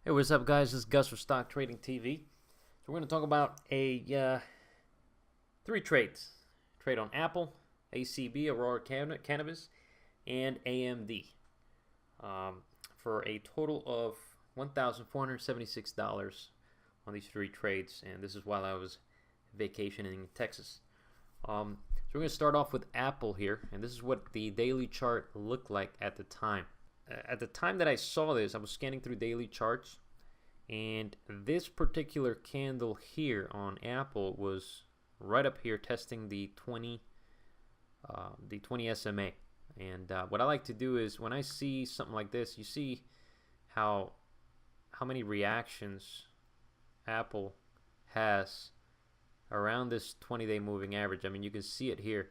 Hey, what's up, guys? This is Gus for Stock Trading TV. So we're going to talk about three trades: trade on Apple, ACB, Aurora Cannabis, and AMD, for a total of $1,476 on these three trades. And this is while I was vacationing in Texas. So we're going to start off with Apple here, and this is what the daily chart looked like at the time. At the time that I saw this, I was scanning through daily charts, and this particular candle here on Apple was right up here testing the 20 SMA. And what I like to do is when I see something like this, you see how many reactions Apple has around this 20-day moving average. I mean, you can see it here: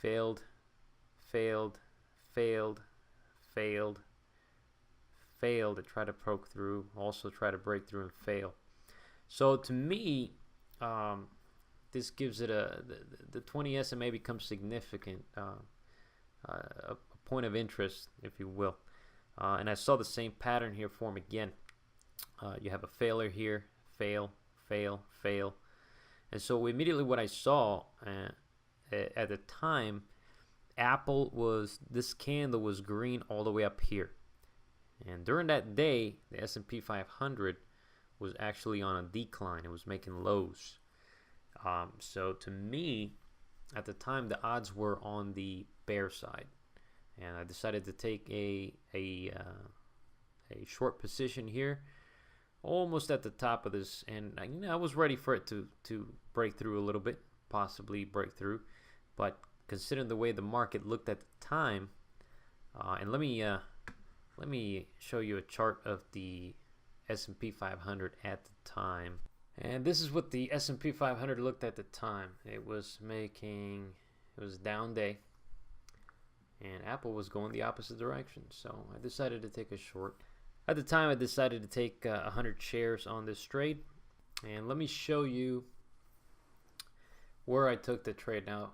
failed, failed, failed, failed, fail to try to poke through, also try to break through and fail. So to me, this gives it the 20 SMA becomes significant, a point of interest, if you will. And I saw the same pattern here form again. You have a failure here, fail, fail, fail. And so immediately what I saw at the time, this candle was green all the way up here. And during that day, the S&P 500 was actually on a decline. It was making lows. So to me, at the time, the odds were on the bear side, and I decided to take a short position here, almost at the top of this. And I was ready for it to break through a little bit, possibly break through. But considering the way the market looked at the time, and let me show you a chart of the S&P 500 at the time. And this is what the S&P 500 looked at the time. It was down day, and Apple was going the opposite direction. So I decided to take a short. At the time, I decided to take 100 shares on this trade. And let me show you where I took the trade. Now,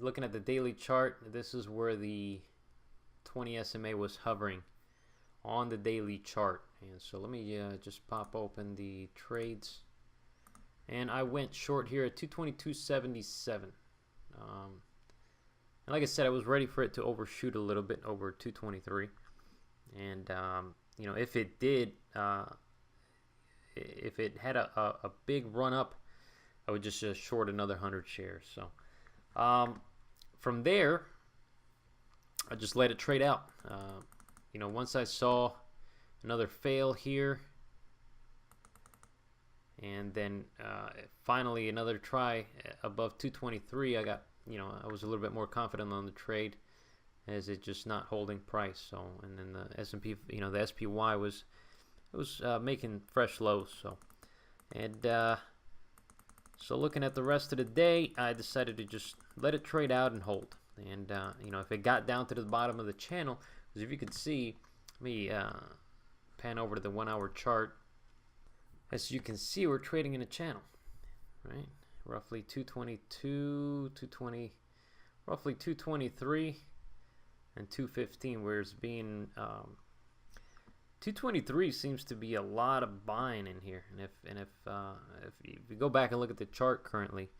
looking at the daily chart, this is where the 20 SMA was hovering on the daily chart. And so let me just pop open the trades, and I went short here at 222.77. And like I said, I was ready for it to overshoot a little bit over 223. And if it did, if it had a big run up, I would just short another 100 shares. So from there, I just let it trade out. Once I saw another fail here, and then finally another try above 223, I was a little bit more confident on the trade, as it's just not holding price. So, and then the S&P, the SPY was making fresh lows. So, and so looking at the rest of the day, I decided to just let it trade out and hold. And if it got down to the bottom of the channel, because if you could see, let me pan over to the 1 hour chart. As you can see, we're trading in a channel, right? Roughly 222, 220, roughly 223, and 215. Whereas being 223 seems to be a lot of buying in here. And if you go back and look at the chart currently,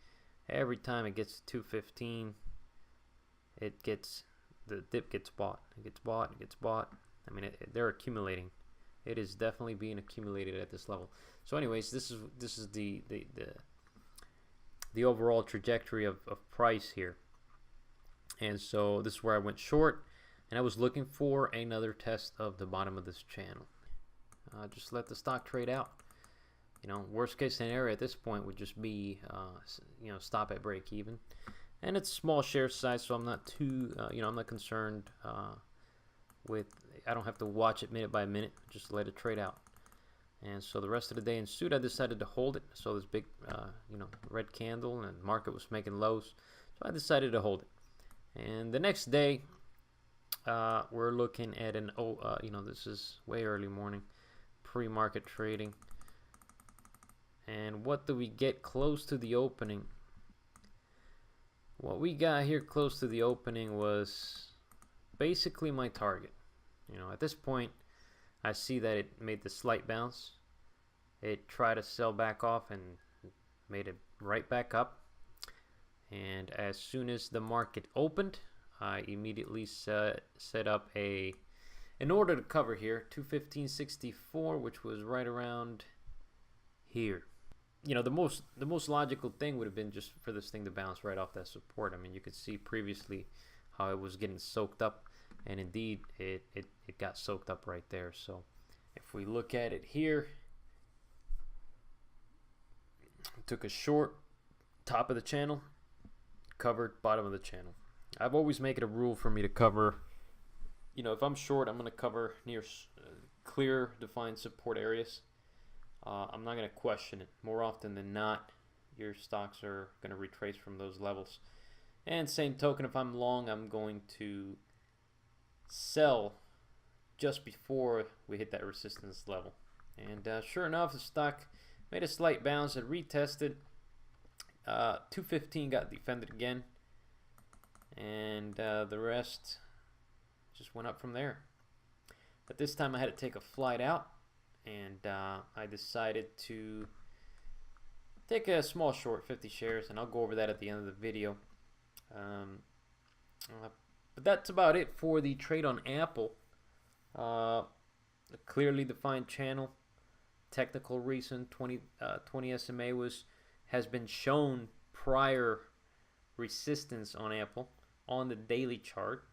every time it gets to 215. The dip gets bought. It gets bought. It gets bought. I mean, they're accumulating. It is definitely being accumulated at this level. So, anyways, this is the overall trajectory of price here. And so this is where I went short, and I was looking for another test of the bottom of this channel. Just let the stock trade out. Worst case scenario at this point would just be stop at break even. And it's small share size, so I'm not too, I'm not concerned with, I don't have to watch it minute by minute, just let it trade out. And so the rest of the day ensued, I decided to hold it. So this big, red candle, and market was making lows, so I decided to hold it. And the next day, we're looking at this is way early morning, pre-market trading. And what do we get close to the opening? What we got here close to the opening was basically my target. At this point, I see that it made the slight bounce. It tried to sell back off and made it right back up. And as soon as the market opened, I immediately set up an order to cover here, 215.64, which was right around here. You know, the most logical thing would have been just for this thing to bounce right off that support. I mean, you could see previously how it was getting soaked up, and indeed it got soaked up right there. So if we look at it here, took a short, top of the channel, covered bottom of the channel. I've always make it a rule for me to cover, you know, if I'm short, I'm going to cover near clear defined support areas. I'm not going to question it. More often than not, your stocks are going to retrace from those levels. And same token, if I'm long, I'm going to sell just before we hit that resistance level. And sure enough, the stock made a slight bounce. It retested. 215 got defended again. And the rest just went up from there. But this time I had to take a flight out. And I decided to take a small short, 50 shares. And I'll go over that at the end of the video. But that's about it for the trade on Apple. A clearly defined channel. Technical reason, 20 SMA has been shown prior resistance on Apple on the daily chart,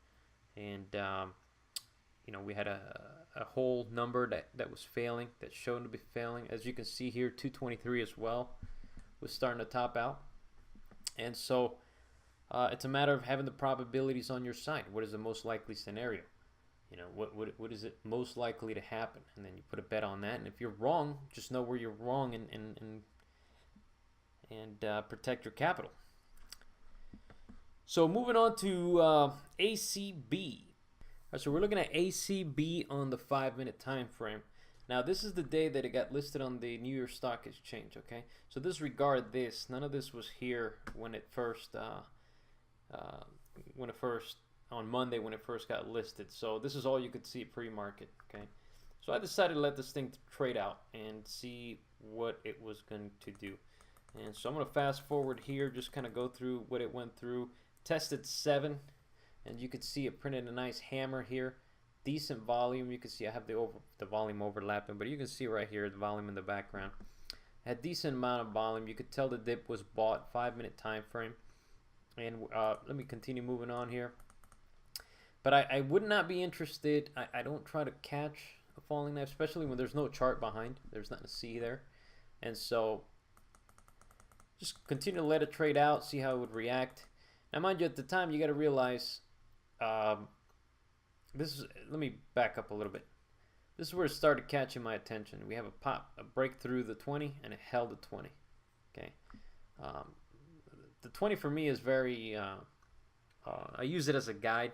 and you know, we had a whole number that was failing, that showed to be failing. As you can see here, 223 as well was starting to top out. And so it's a matter of having the probabilities on your side. What is the most likely scenario? You know, what is it most likely to happen? And then you put a bet on that. And if you're wrong, just know where you're wrong and protect your capital. So moving on to ACB. All right, so we're looking at ACB on the 5-minute time frame. Now this is the day that it got listed on the New York Stock Exchange. Okay, so disregard this. None of this was here when it first on Monday when it first got listed. So this is all you could see pre-market. Okay, so I decided to let this thing trade out and see what it was going to do. And so I'm going to fast forward here, just kind of go through what it went through. Tested 7, and you could see it printed a nice hammer here. Decent volume. You can see I have the volume overlapping, but you can see right here the volume in the background. Had decent amount of volume. You could tell the dip was bought, 5-minute time frame. And let me continue moving on here. But I would not be interested. I don't try to catch a falling knife, especially when there's no chart behind. There's nothing to see there. And so just continue to let it trade out, see how it would react. Now, mind you, at the time, you got to realize let me back up a little bit. This is where it started catching my attention. We have a break through the 20, and it held the 20. Okay. The 20 for me is very, I use it as a guide.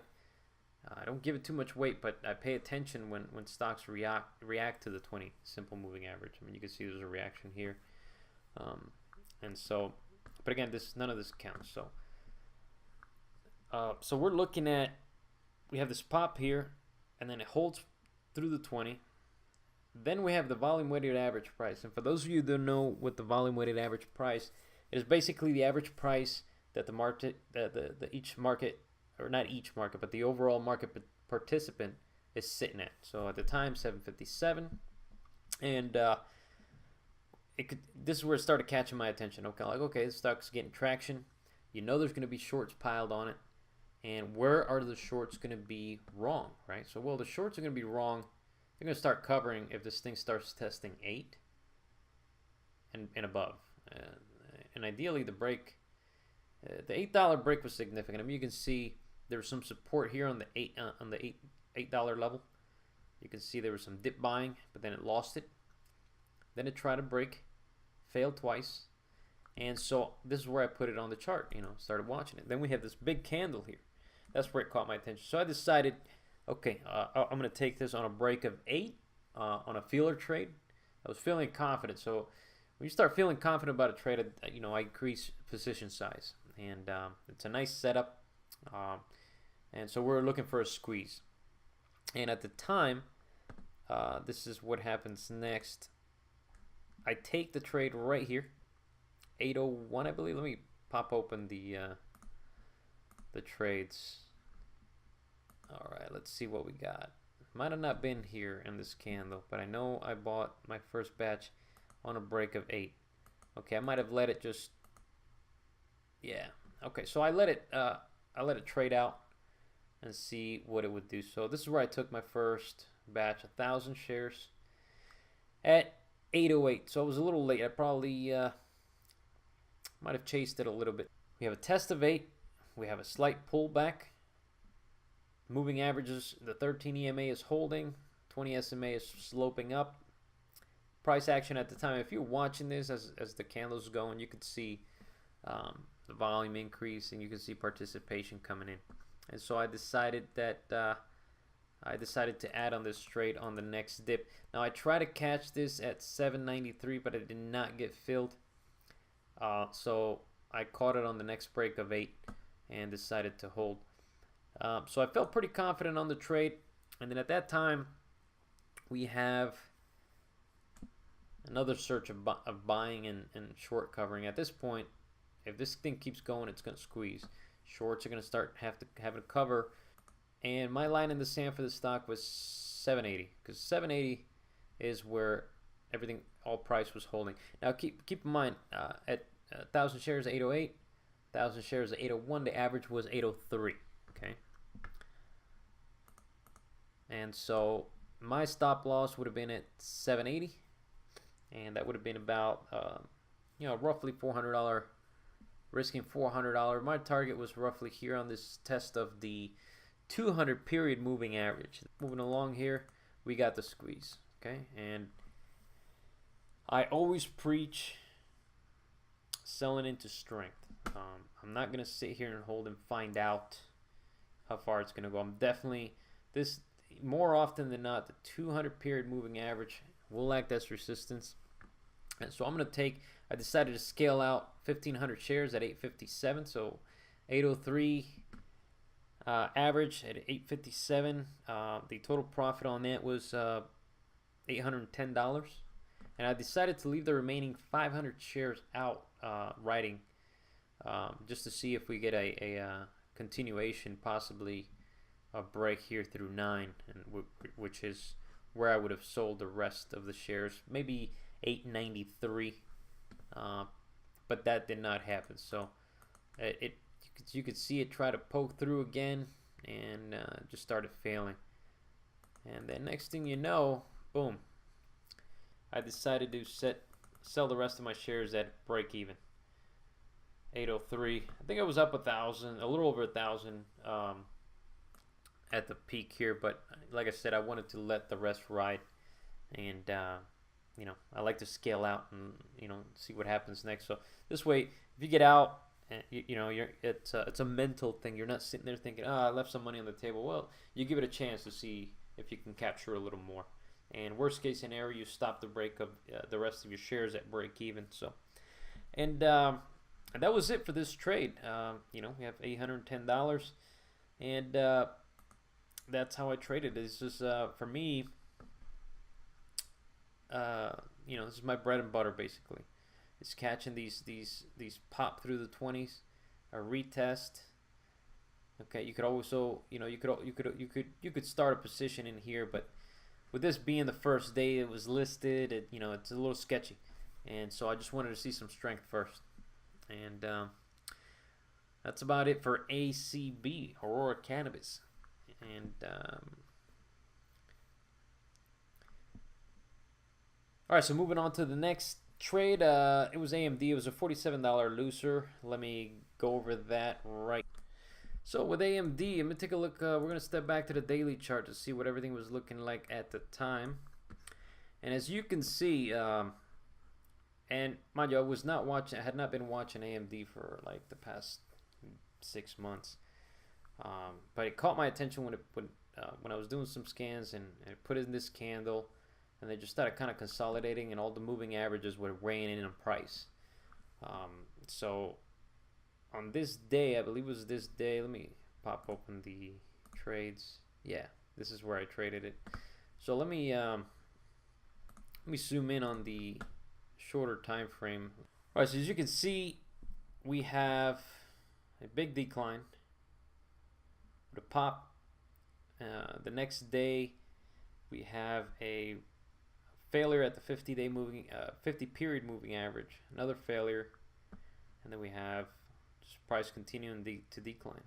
I don't give it too much weight, but I pay attention when stocks react to the 20 simple moving average. I mean, you can see there's a reaction here. And so, but again, none of this counts. So we're looking at, we have this pop here, and then it holds through the 20. Then we have the volume weighted average price. And for those of you that don't know what the volume weighted average price, it is basically the average price that the market, each market, or not each market, but the overall market participant is sitting at. So at the time, 757, and this is where it started catching my attention. Okay, like, okay, this stock's getting traction. You know there's going to be shorts piled on it. And where are the shorts going to be wrong, right? So, well, the shorts are going to be wrong. They're going to start covering if this thing starts testing 8 and above. And ideally, the break, the $8 break was significant. I mean, you can see there was some support here on the $8 level. You can see there was some dip buying, but then it lost it. Then it tried to break, failed twice. And so this is where I put it on the chart, started watching it. Then we have this big candle here. That's where it caught my attention. So I decided, okay, I'm going to take this on a break of 8 on a feeler trade. I was feeling confident. So when you start feeling confident about a trade, I increase position size. And it's a nice setup. And so we're looking for a squeeze. And at the time, this is what happens next. I take the trade right here, 801, I believe. Let me pop open the trades. All right, let's see what we got. Might have not been here in this candle, but I know I bought my first batch on a break of 8. Okay, I might have let it just, yeah. Okay, so I let it trade out and see what it would do. So this is where I took my first batch, 1,000 shares at 808. So it was a little late. I probably might have chased it a little bit. We have a test of 8. We have a slight pullback. Moving averages, the 13 EMA is holding, 20 SMA is sloping up. Price action at the time, if you're watching this as the candles going, you could see the volume increase and you can see participation coming in. And so I decided that to add on this trade on the next dip. Now I tried to catch this at 793, but it did not get filled. So I caught it on the next break of 8 and decided to hold. So I felt pretty confident on the trade. And then at that time, we have another search of buying and short covering. At this point, if this thing keeps going, it's going to squeeze. Shorts are going to start having to cover. And my line in the sand for the stock was 780, because 780 is where all price was holding. Now keep in mind, at 1,000 shares at 808, 1,000 shares at 801, the average was 803. Okay. And so my stop loss would have been at 780, and that would have been about roughly $400, risking $400. My target was roughly here on this test of the 200 period moving average. Moving along here, we got the squeeze. Okay, and I always preach selling into strength. I'm not gonna sit here and hold and find out how far it's gonna go. I'm definitely more often than not, the 200 period moving average will act as resistance. And so I'm gonna I decided to scale out 1,500 shares at 857. So 803 average at 857. The total profit on that was $810. And I decided to leave the remaining 500 shares out writing, just to see if we get a continuation, possibly a break here through 9, and which is where I would have sold the rest of the shares, maybe 893, but that did not happen. So you could see it try to poke through again and just started failing. And then next thing you know, boom, I decided to sell the rest of my shares at break even. 803. I think I was up 1,000, a little over 1,000 at the peak here, but like I said, I wanted to let the rest ride, and I like to scale out and see what happens next. So this way, if you get out, it's a mental thing. You're not sitting there thinking, I left some money on the table. Well, you give it a chance to see if you can capture a little more. And worst case scenario, you stop the break of the rest of your shares at break even. So, and that was it for this trade. We have $810, and that's how I traded. This is for me. This is my bread and butter basically. It's catching these pop through the 20s, a retest. Okay, you could also you could start a position in here, but with this being the first day it was listed, it's a little sketchy, and so I just wanted to see some strength first, and that's about it for ACB, Aurora Cannabis. And all right, so moving on to the next trade. It was AMD. It was a $47 loser. Let me go over that right. So with AMD, I'm gonna take a look. We're gonna step back to the daily chart to see what everything was looking like at the time. And as you can see, and mind you, I had not been watching AMD for like the past 6 months. But it caught my attention when I was doing some scans, and I put in this candle, and they just started kind of consolidating, and all the moving averages were weighing in on price. So on this day, I believe it was this day, let me pop open the trades. Yeah, this is where I traded it. So let me zoom in on the shorter time frame. All right, so as you can see, we have a big decline with a pop. The next day, we have a failure at the 50-day moving, 50-period moving average. Another failure, and then we have just price continuing to decline.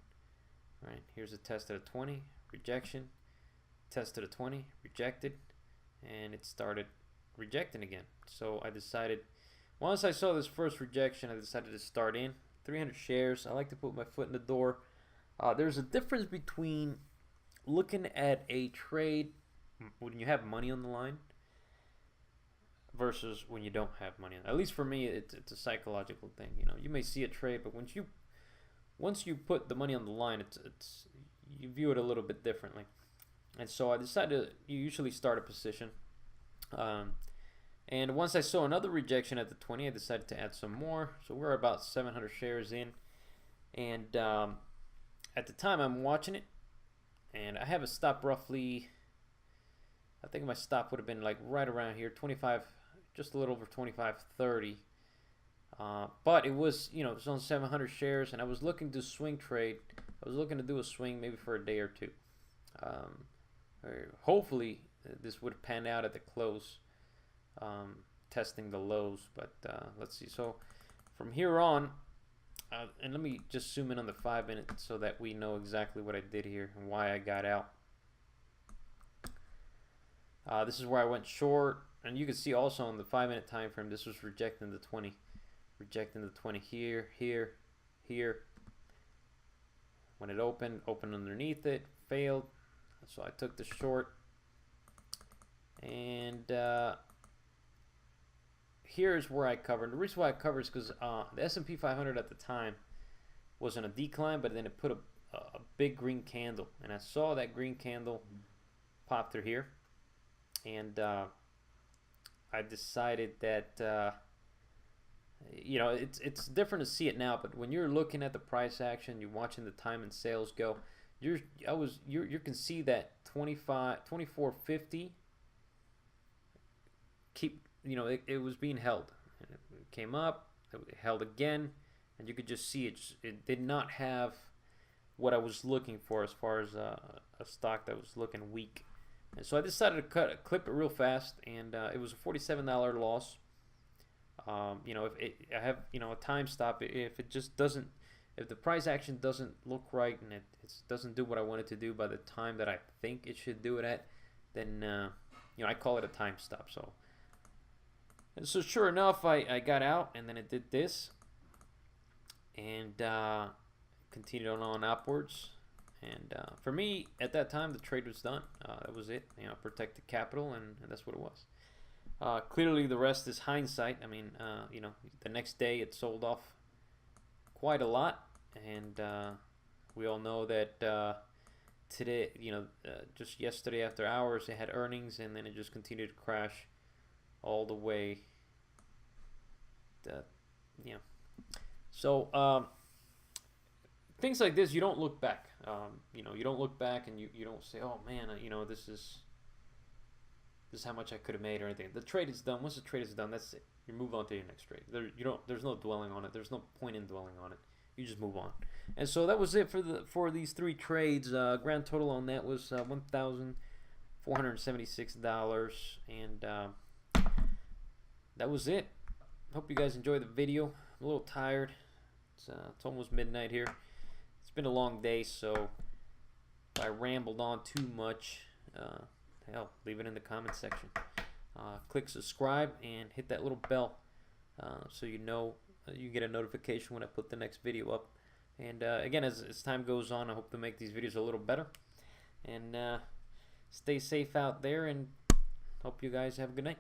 All right, here's a test at a 20, rejection. Test at a 20, rejected, and it started rejecting again. So I decided, once I saw this first rejection, I decided to start in 300 shares. I like to put my foot in the door. There's a difference between looking at a trade when you have money on the line versus when you don't have money. At least for me, it's a psychological thing. You know, you may see a trade, but once you put the money on the line, it's you view it a little bit differently. And so I decided to usually start a position. And once I saw another rejection at the 20, I decided to add some more. So we're about 700 shares in. And at the time, I'm watching it, and I have a stop roughly, I think my stop would have been like right around here, 25, just a little over 25.30. But it was, you know, it was on 700 shares, and I was looking to swing trade. I was looking to do a swing maybe for a day or two. Hopefully this would pan out at the close, testing the lows, but let's see. So from here on, and let me just zoom in on the 5 minute so that we know exactly what I did here and why I got out. This is where I went short, and you can see also on the 5 minute time frame, this was rejecting the 20, here, here, here. When it opened underneath it, failed. So I took the short, and here's where I covered. The reason why I covered is because the S&P 500 at the time was on a decline, but then it put a big green candle, and I saw that green candle pop through here, and I decided that you know, it's different to see it now, but when you're looking at the price action, you're watching the time and sales go. You can see that 24.50 you know, it was being held. It came up, it held again, and you could just see it did not have what I was looking for as far as a stock that was looking weak. And so I decided to clip it real fast, and it was a $47 loss. You know, I have, you know, a time stop. If it just doesn't, if the price action doesn't look right and it doesn't do what I want it to do by the time that I think it should do it at, then you know, I call it a time stop. And so sure enough, I got out, and then it did this, and continued on upwards. And for me at that time, the trade was done. That was it. You know, protected capital, and that's what it was. Clearly, the rest is hindsight. I mean, you know, the next day it sold off quite a lot, and we all know that today, you know, just yesterday after hours, they had earnings, and then it just continued to crash all the way. You know, so things like this, you don't look back. You know, you don't look back, and you don't say, "Oh man, you know, this is how much I could have made," or anything. The trade is done. Once the trade is done, that's it. You move on to your next trade. There's no dwelling on it. There's no point in dwelling on it. You just move on. And so that was it for these three trades. Grand total on that was $1,476, and that was it. Hope you guys enjoyed the video. I'm a little tired. It's almost midnight here. It's been a long day, so if I rambled on too much, hell, leave it in the comment section. Click subscribe and hit that little bell so you know you get a notification when I put the next video up. And again, as time goes on, I hope to make these videos a little better. And stay safe out there, and hope you guys have a good night.